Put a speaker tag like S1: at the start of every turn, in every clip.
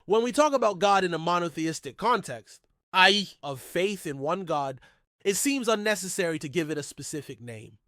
S1: When we talk about God in a monotheistic context, i.e. of faith in one God, it seems unnecessary to give it a specific name.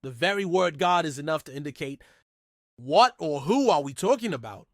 S1: The very word God is enough to indicate what or who are we talking about.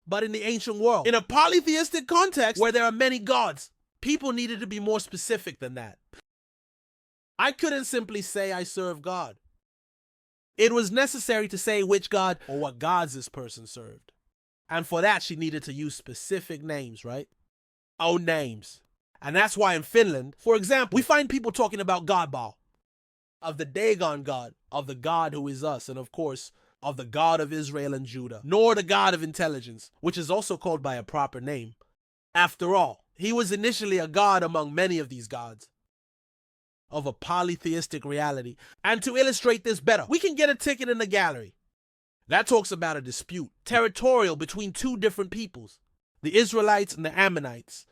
S1: But in the ancient world, in a polytheistic context where there are many gods, people needed to be more specific than that. I couldn't simply say I serve God. It was necessary to say which God or what gods this person served. And for that, she needed to use specific names, right? Oh, names. And that's why in Finland, for example, we find people talking about God Baal, of the Dagon God, of the God who is us, and of course, of the God of Israel and Judah, nor the God of intelligence, which is also called by a proper name. After all, he was initially a god among many of these gods of a polytheistic reality. And to illustrate this better, we can get a ticket in the gallery. That talks about a dispute, territorial between two different peoples, the Israelites and the Ammonites.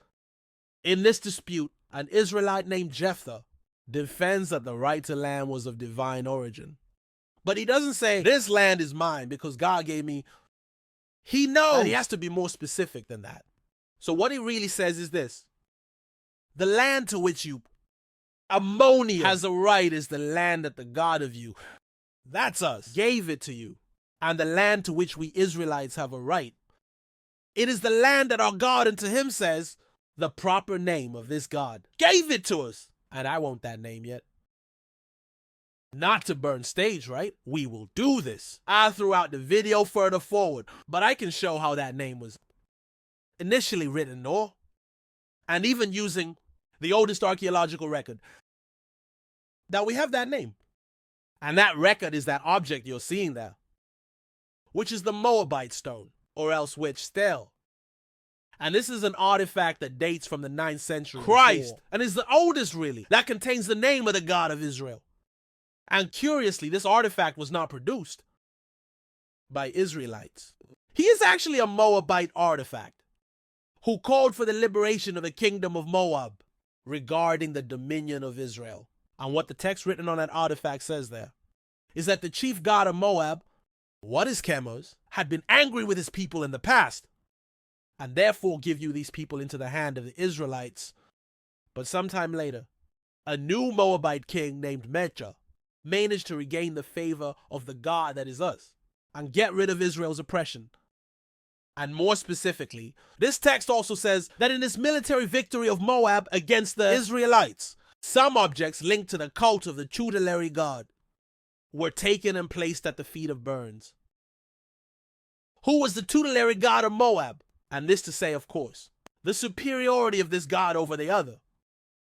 S1: In this dispute, an Israelite named Jephthah defends that the right to land was of divine origin. But he doesn't say, this land is mine because God gave me. He knows that he has to be more specific than that. So what he really says is this: the land to which you, Ammonia, has a right is the land that the God of you, that's us, gave it to you. And the land to which we Israelites have a right, it is the land that our God unto him says, the proper name of this God gave it to us. And I want that name yet. Not to burn stage, right? We will do this. I threw out the video further forward, but I can show how that name was initially written, no? And even using the oldest archaeological record, that we have that name. And that record is that object you're seeing there, which is the Moabite stone, or else which still. And this is an artifact that dates from the 9th century Christ, and is the oldest really, that contains the name of the God of Israel. And curiously, this artifact was not produced by Israelites. He is actually a Moabite artifact who called for the liberation of the kingdom of Moab regarding the dominion of Israel. And what the text written on that artifact says there is that the chief god of Moab, what is Chemosh, had been angry with his people in the past, and therefore give you these people into the hand of the Israelites. But sometime later, a new Moabite king named Mecha managed to regain the favor of the God that is us and get rid of Israel's oppression. And more specifically, this text also says that in this military victory of Moab against the Israelites, some objects linked to the cult of the tutelary god were taken and placed at the feet of Burns, who was the tutelary god of Moab. And this to say, of course, the superiority of this god over the other.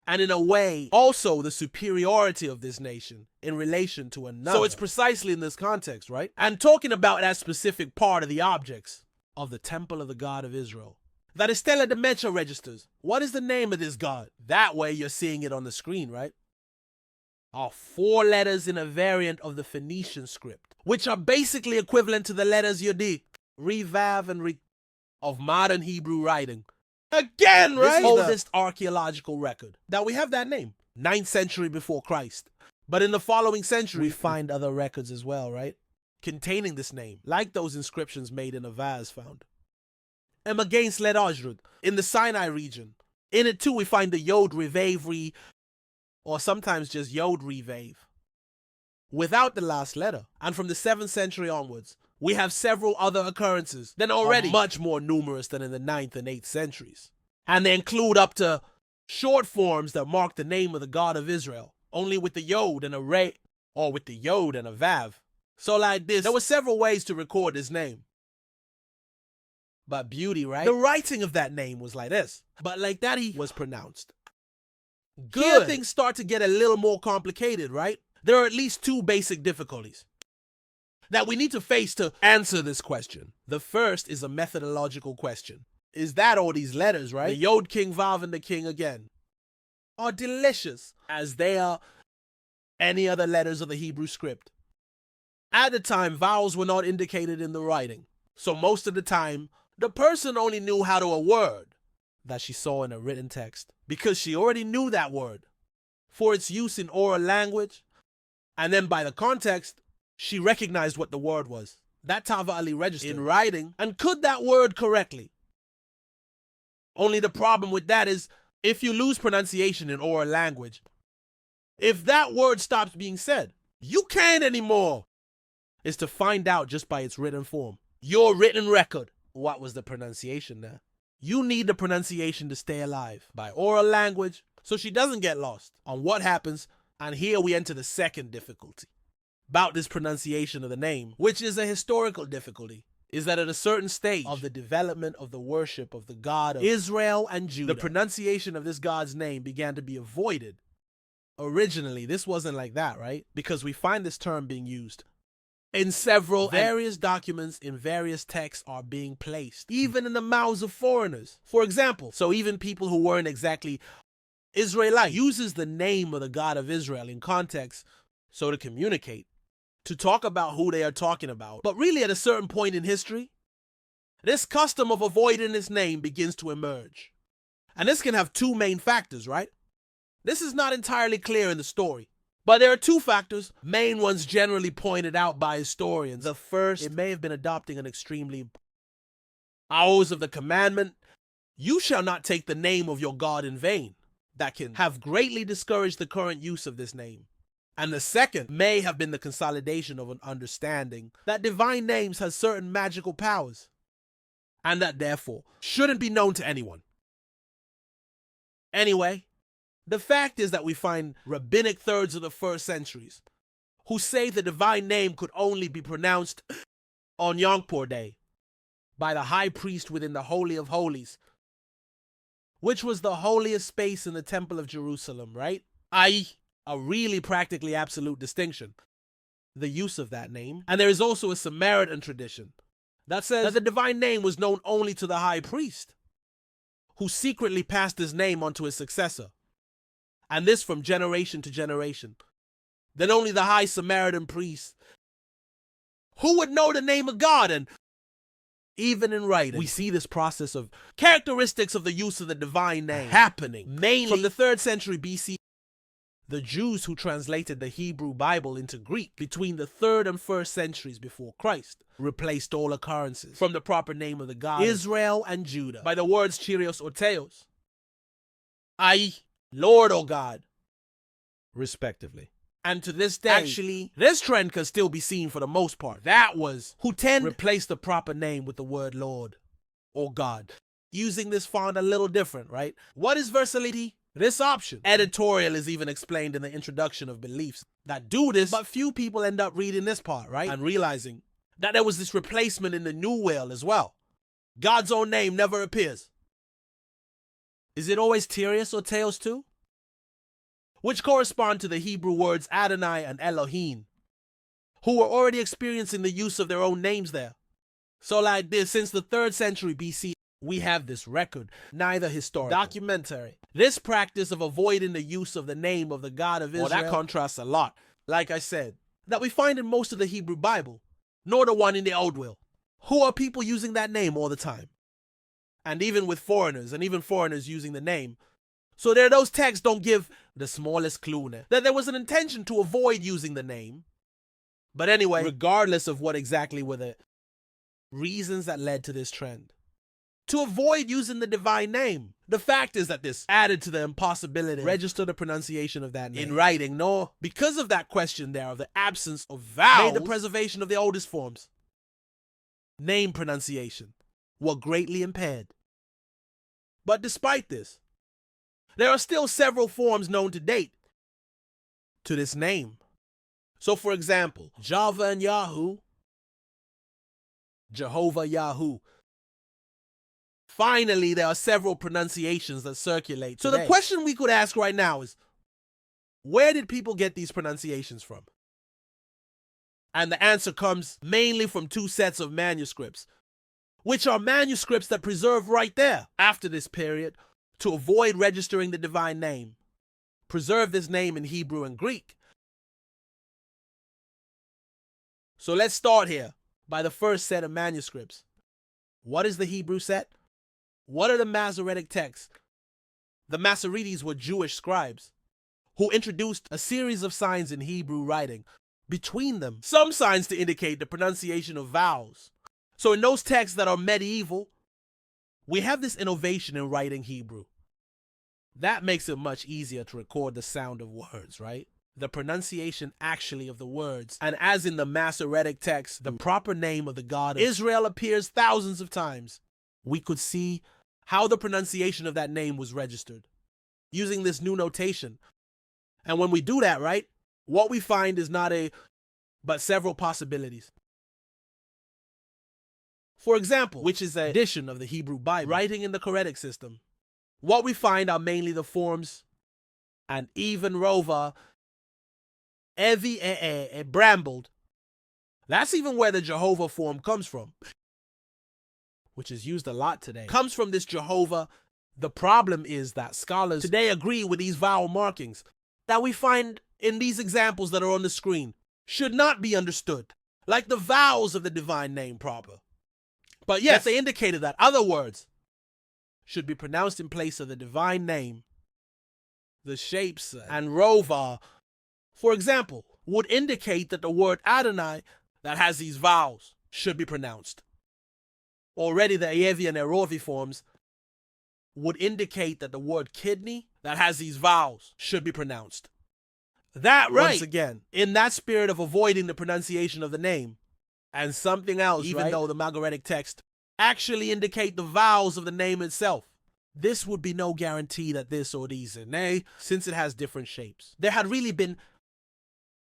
S1: And in a way, also the superiority of this nation in relation to another. So it's precisely in this context, right? And talking about that specific part of the objects of the temple of the God of Israel, that Estela de Mecha registers. What is the name of this God? That way you're seeing it on the screen, right? Are 4 letters in a variant of the Phoenician script, which are basically equivalent to the letters Yodi, Revav, and Re of modern Hebrew writing. Again, right? This is the oldest archaeological record that we have that name, 9th century before Christ. But in the following century, we find other records as well, right? Containing this name, like those inscriptions made in a vase found. And against Led Ajrud, in the Sinai region. In it too, we find the Yod Revav Re, or sometimes just Yod Revav, without the last letter. And from the 7th century onwards, we have several other occurrences that are already much more numerous than in the 9th and 8th centuries. And they include up to short forms that mark the name of the God of Israel, only with the Yod and a Re, or with the Yod and a Vav. So like this, there were several ways to record his name. But beauty, right? The writing of that name was like this, but like that he was pronounced. Good. Here things start to get a little more complicated, right? There are at least 2 basic difficulties that we need to face to answer this question. The first is a methodological question. Is that all these letters, right? The Yod, King, Vav, and the King again are delicious as they are any other letters of the Hebrew script. At the time, vowels were not indicated in the writing. So most of the time, the person only knew how to a word that she saw in a written text because she already knew that word for its use in oral language. And then by the context, she recognized what the word was. That Tava Ali registered in writing and could that word correctly. Only the problem with that is, if you lose pronunciation in oral language, if that word stops being said, you can't anymore. Is to find out just by its written form. Your written record. What was the pronunciation there? You need the pronunciation to stay alive by oral language so she doesn't get lost on what happens. And here we enter the second difficulty about this pronunciation of the name, which is a historical difficulty, is that at a certain stage of the development of the worship of the God of Israel and Judah, the pronunciation of this God's name began to be avoided. Originally, this wasn't like that, right? Because we find this term being used in several various documents in various texts are being placed, even in the mouths of foreigners. For example, so even people who weren't exactly Israelite uses the name of the God of Israel in context, so to communicate, to talk about who they are talking about. But really, at a certain point in history, this custom of avoiding his name begins to emerge. And this can have two main factors, right? This is not entirely clear in the story, but there are two factors, main ones generally pointed out by historians. The first, it may have been adopting an extremely hours of the commandment, you shall not take the name of your God in vain, that can have greatly discouraged the current use of this name. And the second may have been the consolidation of an understanding that divine names has certain magical powers, and that therefore shouldn't be known to anyone. Anyway, the fact is that we find rabbinic thirds of the first centuries who say the divine name could only be pronounced on Yom Kippur Day by the high priest within the Holy of Holies, which was the holiest space in the Temple of Jerusalem, right? I.e., a really practically absolute distinction, the use of that name. And there is also a Samaritan tradition that says that the divine name was known only to the high priest, who secretly passed his name on to his successor, and this from generation to generation. Then only the high Samaritan priest, who would know the name of God. And even in writing, we see this process of characteristics of the use of the divine name happening mainly from the 3rd century BC. The Jews who translated the Hebrew Bible into Greek between the 3rd and 1st centuries before Christ replaced all occurrences from the proper name of the God Israel and Judah by the words Kyrios or Theos, i.e., Lord or God, respectively. And to this day, actually, this trend can still be seen for the most part. That was who tend to replace the proper name with the word Lord or God, using this font a little different, right? What is versatility? This option. Editorial is even explained in the introduction of beliefs that do this, but few people end up reading this part, right? And realizing that there was this replacement in the New World as well. God's own name never appears. Is it always Tyrius or Theos too? Which correspond to the Hebrew words Adonai and Elohim, who were already experiencing the use of their own names there. So like this, since the 3rd century BC, we have this record, neither historical, documentary. This practice of avoiding the use of the name of the God of Israel, that contrasts a lot, like I said, that we find in most of the Hebrew Bible, nor the one in the Old Will. Who are people using that name all the time? And even with foreigners, and even foreigners using the name. So there, those texts don't give the smallest clue that there was an intention to avoid using the name. But anyway, regardless of what exactly were the reasons that led to this trend, to avoid using the divine name, the fact is that this added to the impossibility to register the pronunciation of that name in writing, nor because of that question there of the absence of vowels, made the preservation of the oldest forms, name pronunciation, were greatly impaired. But despite this, there are still several forms known to date to this name. So for example, Java and Yahoo, Jehovah Yahoo. Finally, there are several pronunciations that circulate today. So the question we could ask right now is, where did people get these pronunciations from? And the answer comes mainly from 2 sets of manuscripts, which are manuscripts that preserve right there after this period to avoid registering the divine name. Preserve this name in Hebrew and Greek. So let's start here by the first set of manuscripts. What is the Hebrew set? What are the Masoretic texts? The Masoretes were Jewish scribes who introduced a series of signs in Hebrew writing. Between them, some signs to indicate the pronunciation of vowels. So in those texts that are medieval, We have this innovation in writing Hebrew. That makes it much easier to record the sound of words, right? The pronunciation actually of the words. And as in the Masoretic text, the proper name of the God of Israel appears thousands of times. We could see how the pronunciation of that name was registered using this new notation. And when we do that, right, what we find is but several possibilities. For example, which is an edition of the Hebrew Bible, writing in the Choretic system, what we find are mainly the forms and even rova, evi, brambled. That's even where the Jehovah form comes from, which is used a lot today. Comes from this Jehovah. The problem is that scholars today agree with these vowel markings that we find in these examples that are on the screen should not be understood, like the vowels of the divine name proper. But yes, they indicated that other words should be pronounced in place of the divine name. The shapes and rova, for example, would indicate that the word Adonai that has these vowels should be pronounced. Already the Ayevi and Erovi forms would indicate that the word kidney that has these vowels should be pronounced. That right, once again, in that spirit of avoiding the pronunciation of the name, and something else, even though the Masoretic text actually indicate the vowels of the name itself. This would be no guarantee that this or these are nay, since it has different shapes. There had really been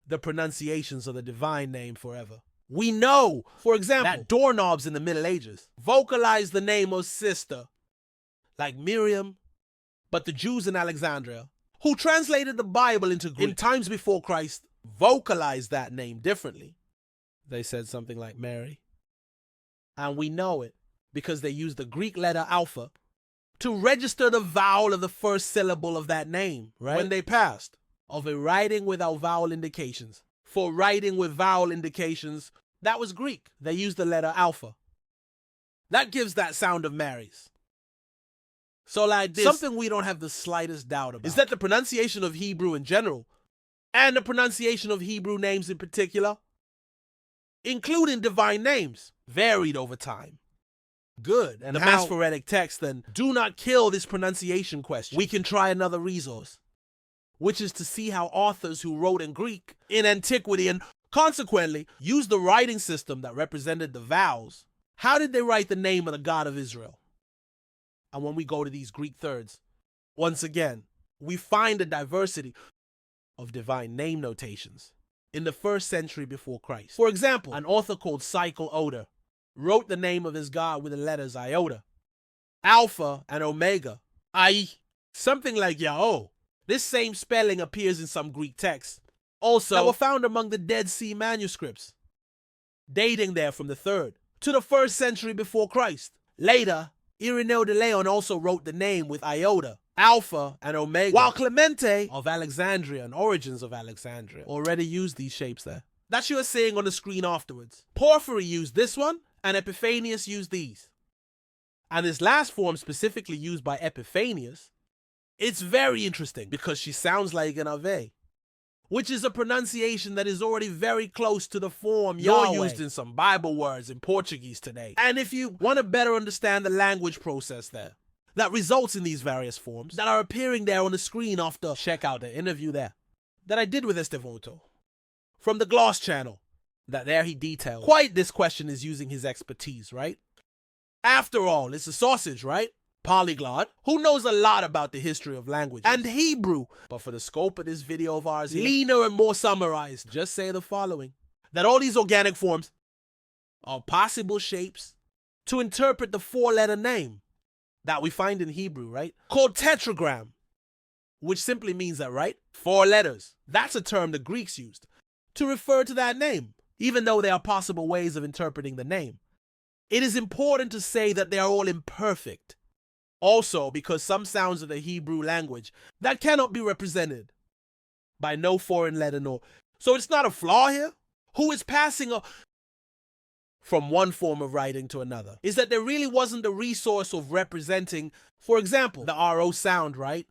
S1: the pronunciations of the divine name forever. We know, for example, that doorknobs in the Middle Ages vocalized the name of sister, like Miriam, but the Jews in Alexandria, who translated the Bible into Greek in times before Christ, vocalized that name differently. They said something like Mary. And we know it because they used the Greek letter alpha to register the vowel of the first syllable of that name, right? When they passed of a writing without vowel indications. For writing with vowel indications, that was Greek. They used the letter alpha. That gives that sound of Mary's. So like this, something we don't have the slightest doubt about is that the pronunciation of Hebrew in general, and the pronunciation of Hebrew names in particular, including divine names, varied over time. Good. And the Masoretic text then do not kill this pronunciation question. We can try another resource, which is to see how authors who wrote in Greek in antiquity and consequently used the writing system that represented the vowels. How did they write the name of the God of Israel? And when we go to these Greek thirds, once again, we find a diversity of divine name notations in the 1st century before Christ. For example, an author called Cycle Oder wrote the name of his God with the letters iota, alpha, and omega, i.e., something like Yahweh. This same spelling appears in some Greek texts, also that were found among the Dead Sea manuscripts, dating there from the 3rd to the 1st century before Christ. Later, Ireneo de Leon also wrote the name with iota, alpha, and omega, while Clemente of Alexandria and Origins of Alexandria already used these shapes there. That you are seeing on the screen afterwards. Porphyry used this one, and Epiphanius used these. And this last form specifically used by Epiphanius, it's very interesting because she sounds like an Ave, which is a pronunciation that is already very close to the form Yahweh used in some Bible words in Portuguese today. And if you want to better understand the language process there that results in these various forms that are appearing there on the screen after, check out the interview there that I did with Estevoto from the Gloss channel, that there he detailed quite this question is using his expertise, right? After all, it's a sausage, right? Polyglot, who knows a lot about the history of language and Hebrew. But for the scope of this video of ours, leaner and more summarized, just say the following: that all these organic forms are possible shapes to interpret the 4-letter name that we find in Hebrew, right? Called tetragram, which simply means that, right? 4 letters. That's a term the Greeks used to refer to that name, even though there are possible ways of interpreting the name. It is important to say that they are all imperfect. Also, because some sounds of the Hebrew language that cannot be represented by no foreign letter nor. So it's not a flaw here. Who is passing from one form of writing to another is that there really wasn't a resource of representing, for example, the RO sound, right?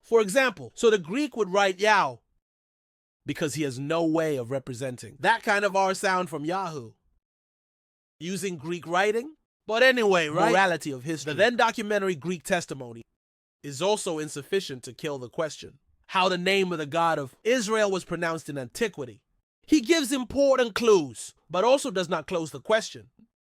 S1: For example, so the Greek would write Yah because he has no way of representing that kind of R sound from Yahoo. Using Greek writing, But anyway, right? Morality of history. The then documentary Greek Testimony is also insufficient to kill the question. How the name of the God of Israel was pronounced in antiquity. He gives important clues, but also does not close the question.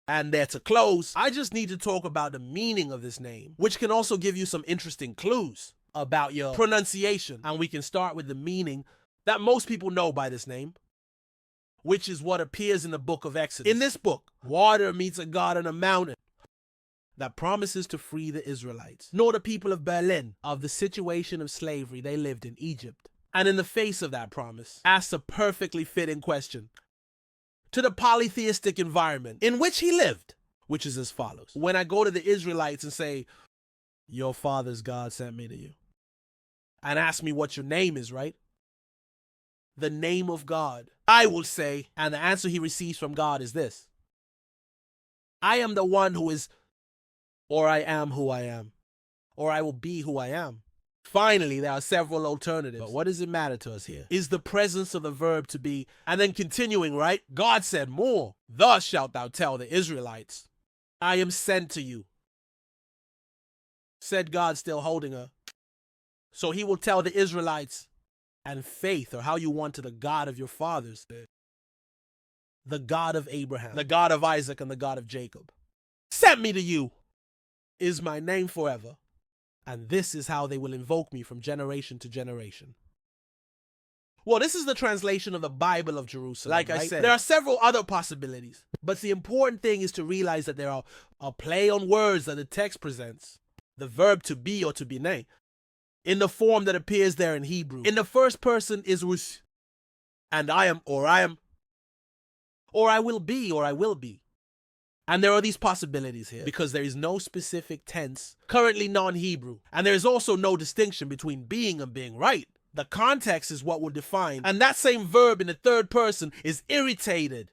S1: And there to close, I just need to talk about the meaning of this name, which can also give you some interesting clues about your pronunciation. And we can start with the meaning that most people know by this name, which is what appears in the book of Exodus. In this book, water meets a God on a mountain that promises to free the Israelites, nor the people of Berlin, of the situation of slavery they lived in Egypt. And in the face of that promise, asks a perfectly fitting question to the polytheistic environment in which he lived, which is as follows. When I go to the Israelites and say, your father's God sent me to you, and ask me what your name is, right? The name of God, I will say, and the answer he receives from God is this: I am the one who is, or I am who I am, or I will be who I am. Finally, there are several alternatives. But what does it matter to us here? Is the presence of the verb to be, and then continuing, right? God said more. Thus shalt thou tell the Israelites, I am sent to you. Said God, still holding her. So he will tell the Israelites, and faith, or how you want to, the God of your fathers, the God of Abraham, the God of Isaac, and the God of Jacob, sent me to you, is my name forever. And this is how they will invoke me from generation to generation. Well, this is the translation of the Bible of Jerusalem. Like I said, there are several other possibilities. But the important thing is to realize that there are a play on words that the text presents. The verb to be or to be named, in the form that appears there in Hebrew. In the first person is rus, and I am, or I am, or I will be, or I will be. And there are these possibilities here because there is no specific tense, currently non-Hebrew. And there is also no distinction between being and being right. The context is what will define. And that same verb in the third person is irritated.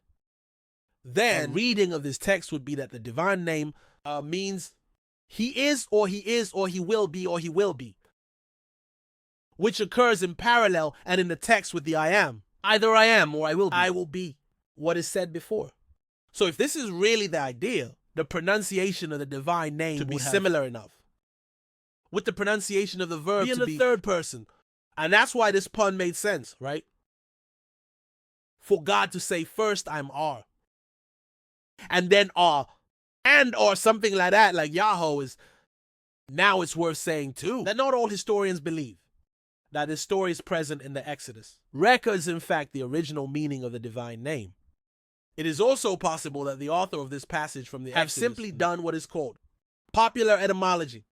S1: Then, a reading of this text would be that the divine name means he is, or he will be, or he will be. Which occurs in parallel and in the text with the I am. Either I am or I will be what is said before. So if this is really the idea, the pronunciation of the divine name to be similar enough with the pronunciation of the verb to be third person. And that's why this pun made sense, right? For God to say first I'm are, and then are, and or something like that, like Yahweh is, now it's worth saying too, that not all historians believe that this story is present in the Exodus. Records, in fact, the original meaning of the divine name. It is also possible that the author of this passage from the Exodus have simply done what is called popular etymology,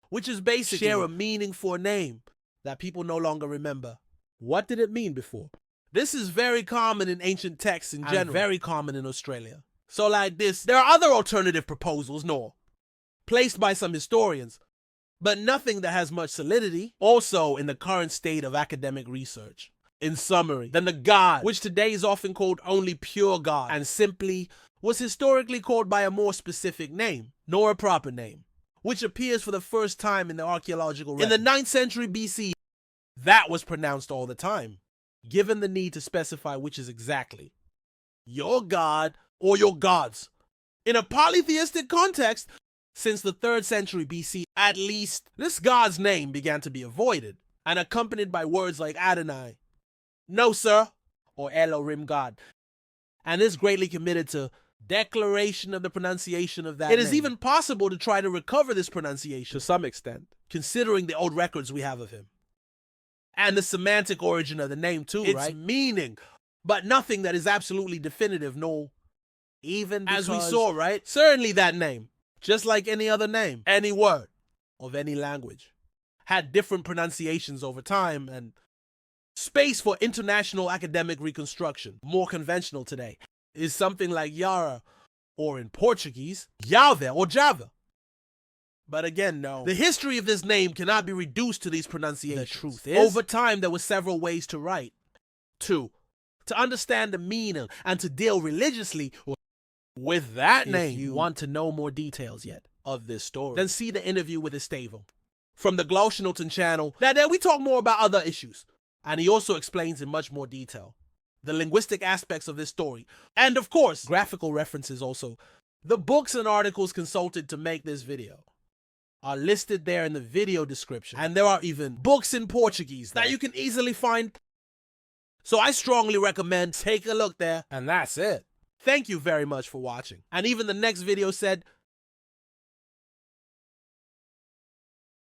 S1: which is basically share a meaning for a name that people no longer remember. What did it mean before? This is very common in ancient texts in general, and very common in Australia. So like this, there are other alternative proposals, placed by some historians, but nothing that has much solidity, also in the current state of academic research. In summary, then the God, which today is often called only pure God, and simply was historically called by a more specific name, nor a proper name, which appears for the first time in the archaeological record. In the 9th century BC, that was pronounced all the time, given the need to specify which is exactly your God or your gods. In a polytheistic context, since the 3rd century BC, at least, this God's name began to be avoided, and accompanied by words like Adonai, no sir, or Elohim God. And this greatly committed to declaration of the pronunciation of that name. It is even possible to try to recover this pronunciation to some extent, considering the old records we have of him. And the semantic origin of the name too, right? Its meaning, but nothing that is absolutely definitive, no. Even because, as we saw, right? Certainly that name, just like any other name, any word of any language, had different pronunciations over time, and space for international academic reconstruction, more conventional today, is something like Yara, or in Portuguese, Yahweh or Java. But again, no. The history of this name cannot be reduced to these pronunciations. The truth is, over time there were several ways to write. 2. To understand the meaning and to deal religiously with that name. If you want to know more details yet of this story, then see the interview with Estavo from the Devotionals channel. Now there we talk more about other issues, and he also explains in much more detail the linguistic aspects of this story, and of course graphical references also The books and articles consulted to make this video are listed there in the video description. And there are even books in Portuguese that you can easily find. So I strongly recommend take a look there. And that's it. Thank you very much for watching. And even the next video said,